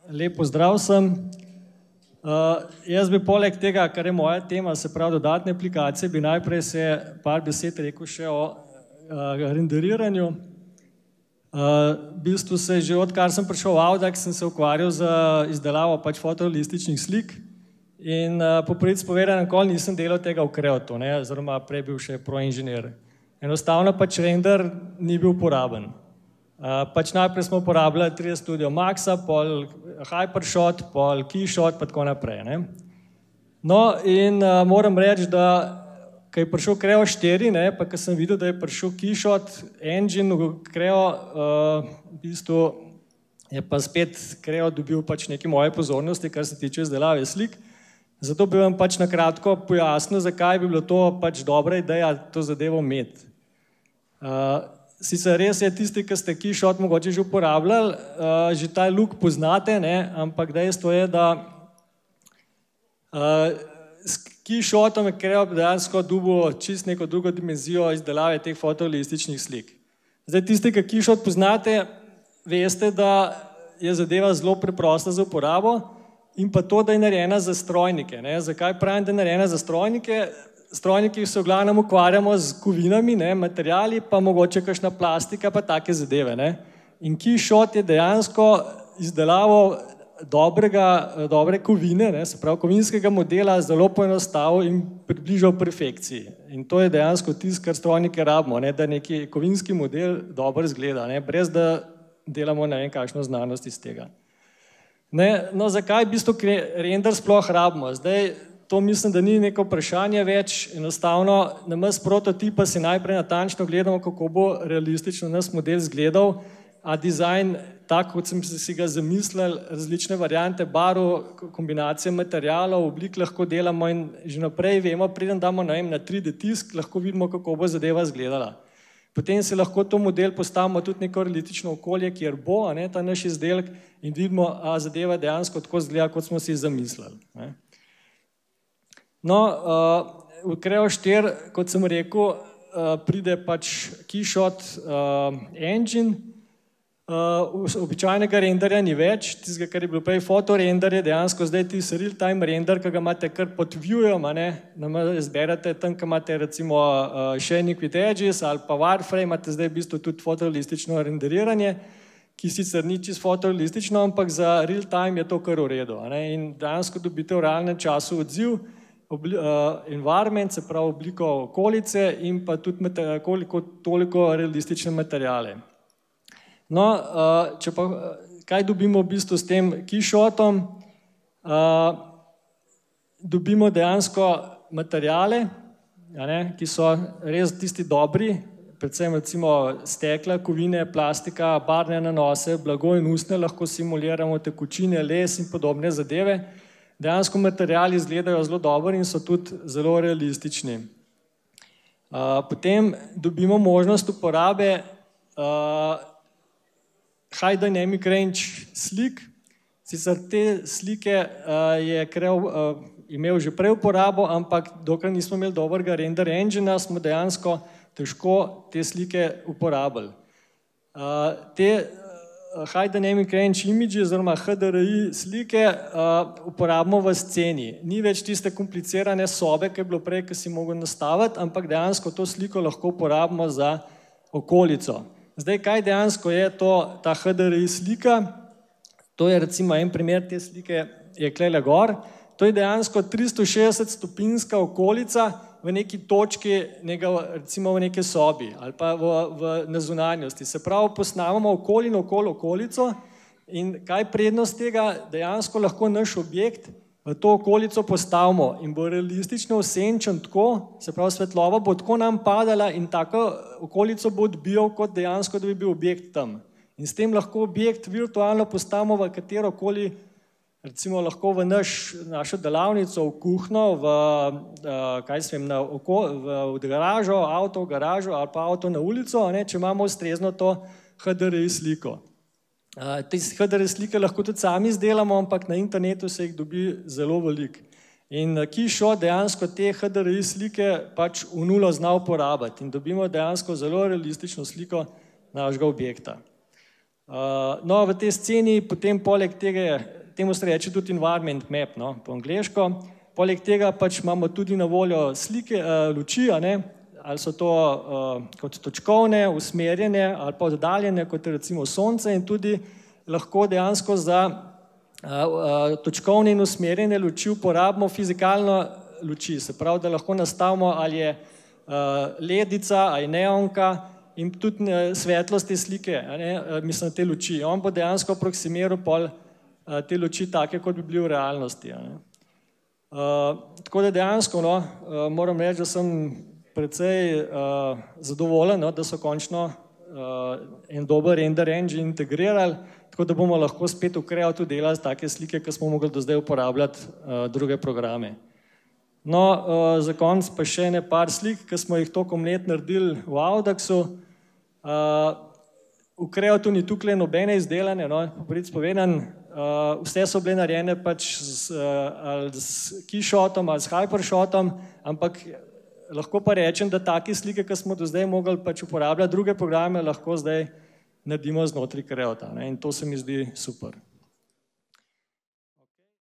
Lep pozdrav vsem. Jaz bi poleg tega, kar je moja tema, se pravi dodatne aplikacije, bi najprej se par besed rekel še o renderiranju. V bistvu se že odkar sem prišel v Audax, sem se ukvarjal z izdelavo fotorealističnih slik in po pravici povedano nikoli nisem delal tega v Creatu, oziroma prej bil še proinženir. Enostavno render ni bil uporaben. Najprej smo uporabljali 3D Studio Maxa, pol Hypershot, pol Keyshot, pa tako naprej. No in moram reči, da ko je prišel Creo 4, pa ko sem videl, da je prišel Keyshot engine v Creo, v bistvu je pa spet Creo dobil neke moje pozornosti, kar se tiče izdelave slik. Zato bi vam na kratko pojasnil, zakaj bi bilo to dobra ideja to zadevo imeti. Sicer res je tisti, ki ste Keyshot mogoče že uporabljali, že ta look poznate, ampak dejstvo je, da s Keyshotom je Creo dejansko dobil čist neko drugo dimenzijo izdelave teh fotorealističnih slik. Zdaj tisti, ki Keyshot poznate, veste, da je zadeva zelo preprosta za uporabo in pa to, da je narejena za strojnike. Zakaj pravim, da je narejena za strojnike? Strojniki se v glavnem ukvarjamo z kovinami, materiali, pa mogoče kakšna plastika, pa take zadeve. In Keyshot je dejansko izdelavo dobre kovine, se pravi kovinskega modela, zelo poenostavil in približal perfekciji. In to je dejansko tisto, kar strojnike rabimo, da neki kovinski model dobro izgleda, brez da delamo ne vem kakšno znanost iz tega. No, zakaj v bistvu render sploh rabimo? Zdaj, to mislim, da ni neko vprašanje več, enostavno namesto prototipa si najprej natančno gledamo, kako bo realistično nas model izgledal, a dizajn, tako kot sem si ga zamislil, različne variante barv, kombinacije materialov, oblik lahko delamo in že naprej vemo, preden damo na 3D tisk, lahko vidimo, kako bo zadeva izgledala. Potem si lahko to model postavimo tudi neko realistično okolje, kjer bo ta naš izdelek in vidimo, a zadeva dejansko tako izgleda, kot smo si zamislili. No, v Creo 4, kot sem rekel, pride Keyshot engine, običajnega renderja ni več, tistega, kar je bilo prej fotorender, je dejansko zdaj tisti real-time render, ki ga imate kar pod viewjem, izberete tam, ki imate recimo Shining with Edges ali pa Wireframe, imate zdaj v bistvu tudi fotorealistično renderiranje, ki sicer ni čisto fotorealistično, ampak za real-time je to kar v redu. In dejansko dobite v realnem času odziv, environment, se pravi obliko okolice in pa tudi toliko realistične materijale. No, kaj dobimo v bistvu s tem Keyshotom? Dobimo dejansko materijale, ki so res tisti dobri, predvsem recimo stekla, kovine, plastika, barvne nanose, blago in usnje, lahko simuliramo tekočine, les in podobne zadeve. Dejansko materijali izgledajo zelo dobro in so tudi zelo realistični. Potem dobimo možnost uporabe High Dynamic Range slik. Sicer te slike je Creo imel že prej uporabo, ampak dokler nismo imeli dobrega render engina, smo dejansko težko te slike uporabili. Te High Dynamic Range Images oziroma HDRI slike uporabimo v sceni. Ni več tiste komplicirane sobe, ki je bilo prej, ki si mogel nastaviti, ampak dejansko to sliko lahko uporabimo za okolico. Zdaj, kaj dejansko je ta HDRI slika? To je recimo en primer te slike, je klele gor. To je dejansko 360-stopinjska okolica v neki točki, recimo v neki sobi ali pa na zunanjosti. Se pravi, posnamemo okoli in okoli okolico in kaj prednost tega? Dejansko lahko naš objekt v to okolico postavimo in bo realistično osenčen tako, se pravi, svetloba bo tako nam padala in tako okolico bo odbijal, kot dejansko, da bi bil objekt tam. In s tem lahko objekt virtualno postavimo v katerokoli, recimo lahko v našo delavnico, v kuhno, v garažo, avto v garažo ali pa avto na ulico, če imamo ustrezno to HDRI sliko. Te HDRI slike lahko tudi sami izdelamo, ampak na internetu se jih dobi zelo veliko. In Keyshot dejansko te HDRI slike v nulo zna uporabiti in dobimo dejansko zelo realistično sliko našega objekta. No, v tej sceni potem poleg tega, temu se reče tudi environment map, no, po angleško, poleg tega pač imamo tudi na voljo slike, luči, ali so to kot točkovne, usmerjene ali pa oddaljene, kot recimo sonce, in tudi lahko dejansko za točkovne in usmerjene luči uporabimo fizikalno luči, se pravi, da lahko nastavimo, ali je ledica, ali je neonka, in tudi svetlost te slike, mislim, te luči. On bo dejansko aproksimiral pol te luči take, kot bi bili v realnosti. Tako da dejansko, moram reči, da sem precej zadovoljen, da so končno en dober render engine integrirali, tako da bomo lahko spet v Kreatu delali take slike, ki smo mogli do zdaj uporabljati druge programe. No, za konec pa še par slik, ki smo jih tokom let naredili v Audaxu. V Kreatu ni tukaj nobene izdelane, po pravici povedano, vse so bile narejene pač ali s keyshotom ali s hypershotom, ampak lahko pa rečem, da take slike, ki smo do zdaj mogli pač uporabljati druge programe, lahko zdaj naredimo znotraj Kreata, in to se mi zdi super.